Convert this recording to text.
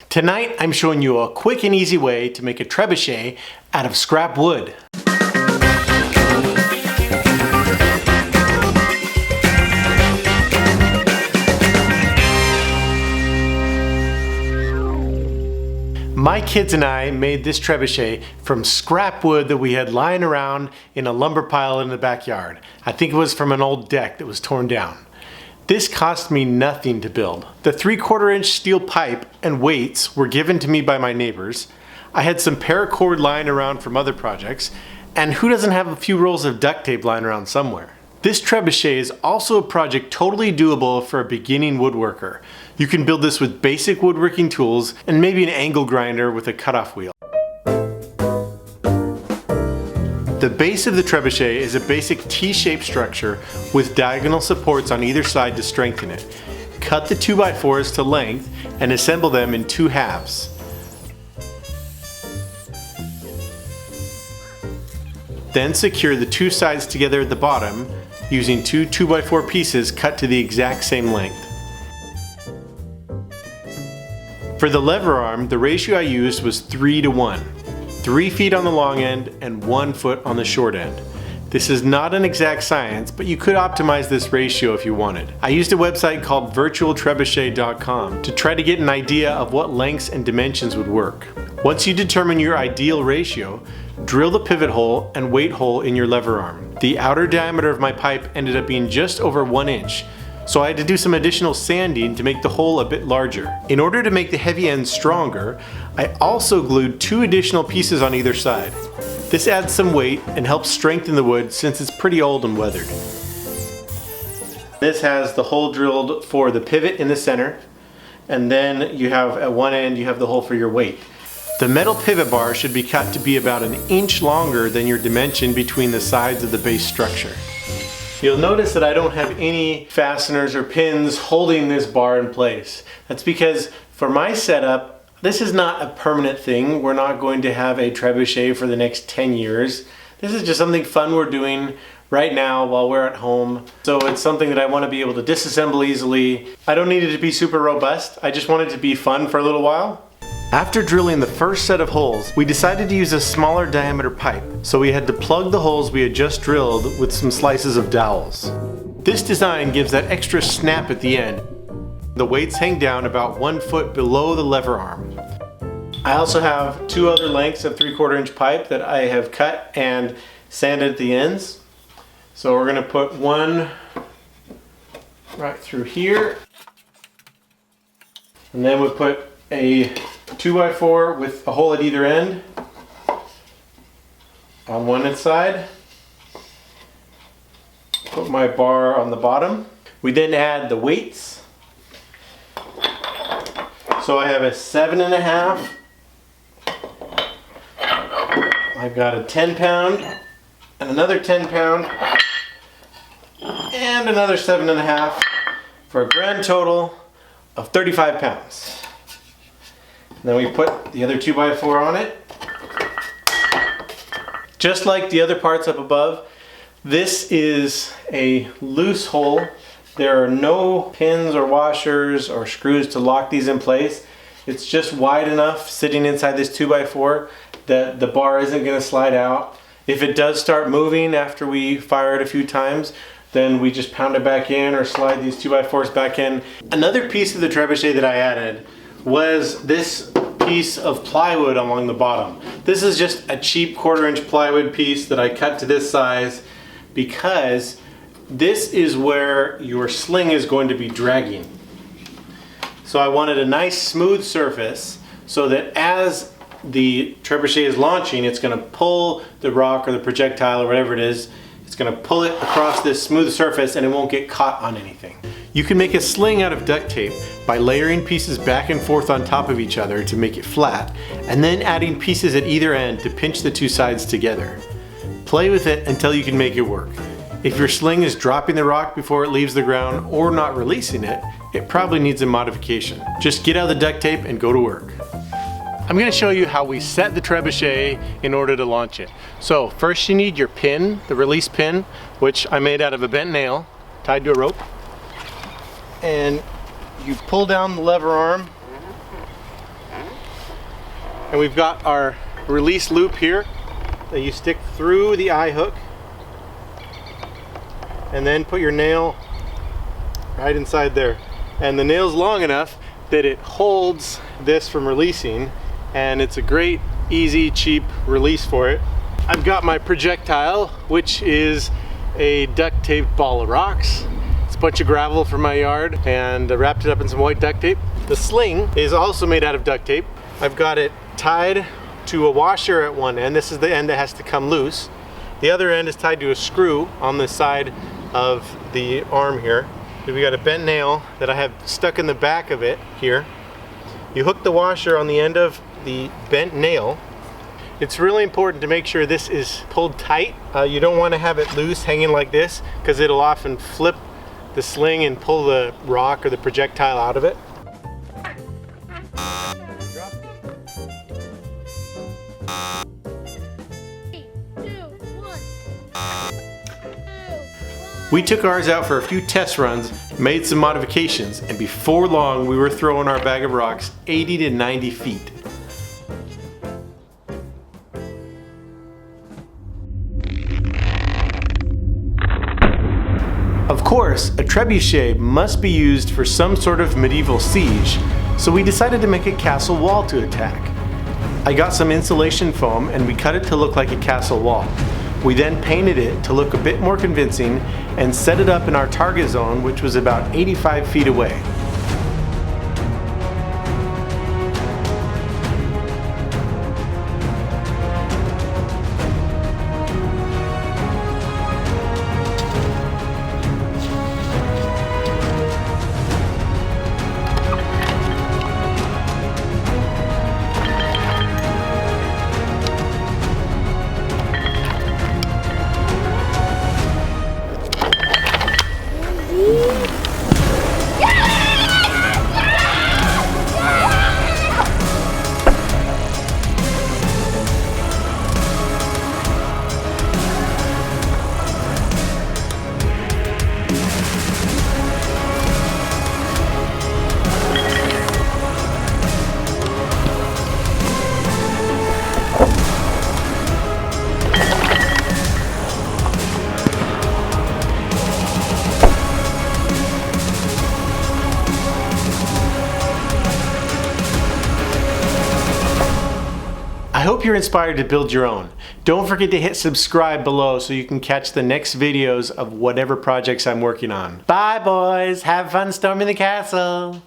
Tonight, I'm showing you a quick and easy way to make a trebuchet out of scrap wood. My kids and I made this trebuchet from scrap wood that we had lying around in a lumber pile in the backyard. I think it was from an old deck that was torn down. This cost me nothing to build. The 3/4 inch steel pipe and weights were given to me by my neighbors. I had some paracord lying around from other projects, and who doesn't have a few rolls of duct tape lying around somewhere? This trebuchet is also a project totally doable for a beginning woodworker. You can build this with basic woodworking tools and maybe an angle grinder with a cutoff wheel. The base of the trebuchet is a basic T-shaped structure with diagonal supports on either side to strengthen it. Cut the 2x4s to length and assemble them in 2 halves. Then secure the 2 sides together at the bottom using 2 2x4 pieces cut to the exact same length. For the lever arm, the ratio I used was 3:1. 3 feet on the long end and 1 foot on the short end. This is not an exact science, but you could optimize this ratio if you wanted. I used a website called virtualtrebuchet.com to try to get an idea of what lengths and dimensions would work. Once you determine your ideal ratio, drill the pivot hole and weight hole in your lever arm. The outer diameter of my pipe ended up being just over 1 inch, so I had to do some additional sanding to make the hole a bit larger. In order to make the heavy end stronger, I also glued 2 additional pieces on either side. This adds some weight and helps strengthen the wood since it's pretty old and weathered. This has the hole drilled for the pivot in the center, and then you have at one end you have the hole for your weight. The metal pivot bar should be cut to be about 1 inch longer than your dimension between the sides of the base structure. You'll notice that I don't have any fasteners or pins holding this bar in place. That's because for my setup, this is not a permanent thing. We're not going to have a trebuchet for the next 10 years. This is just something fun we're doing right now while we're at home. So it's something that I want to be able to disassemble easily. I don't need it to be super robust. I just want it to be fun for a little while. After drilling the first set of holes, we decided to use a smaller diameter pipe, so we had to plug the holes we had just drilled with some slices of dowels. This design gives that extra snap at the end. The weights hang down about 1 foot below the lever arm. I also have 2 other lengths of 3/4 inch pipe that I have cut and sanded at the ends. So we're going to put one right through here, and then we put a 2x4 with a hole at either end on one side. Put my bar on the bottom. We then add the weights. So I have a 7.5. I've got a 10-pound and another 10-pound and another 7.5 for a grand total of 35 pounds. Then we put the other 2x4 on it. Just like the other parts up above, this is a loose hole. There are no pins or washers or screws to lock these in place. It's just wide enough sitting inside this 2x4 that the bar isn't going to slide out. If it does start moving after we fire it a few times, then we just pound it back in or slide these 2x4s back in. Another piece of the trebuchet that I added was this piece of plywood along the bottom. This is just a cheap 1/4 inch plywood piece that I cut to this size because this is where your sling is going to be dragging. So I wanted a nice smooth surface so that as the trebuchet is launching, it's going to pull the rock or the projectile or whatever it is. It's going to pull it across this smooth surface and it won't get caught on anything. You can make a sling out of duct tape by layering pieces back and forth on top of each other to make it flat, and then adding pieces at either end to pinch the 2 sides together. Play with it until you can make it work. If your sling is dropping the rock before it leaves the ground or not releasing it, it probably needs a modification. Just get out the duct tape and go to work. I'm going to show you how we set the trebuchet in order to launch it. So first you need your pin, the release pin, which I made out of a bent nail tied to a rope. And you pull down the lever arm And we've got our release loop here that you stick through the eye hook and then put your nail right inside there. And the nail's long enough that it holds this from releasing, and it's a great, easy, cheap release for it. I've got my projectile, which is a duct taped ball of rocks. It's a bunch of gravel from my yard, and I wrapped it up in some white duct tape. The sling is also made out of duct tape. I've got it tied to a washer at one end. This is the end that has to come loose. The other end is tied to a screw on the side of the arm here. We got a bent nail that I have stuck in the back of it here. You hook the washer on the end of the bent nail. It's really important to make sure this is pulled tight. You don't want to have it loose hanging like this, because it'll often flip the sling and pull the rock or the projectile out of it. We took ours out for a few test runs, made some modifications, and before long we were throwing our bag of rocks 80 to 90 feet. Of course, a trebuchet must be used for some sort of medieval siege, so we decided to make a castle wall to attack. I got some insulation foam and we cut it to look like a castle wall. We then painted it to look a bit more convincing and set it up in our target zone, which was about 85 feet away. I hope you're inspired to build your own. Don't forget to hit subscribe below so you can catch the next videos of whatever projects I'm working on. Bye boys, have fun storming the castle.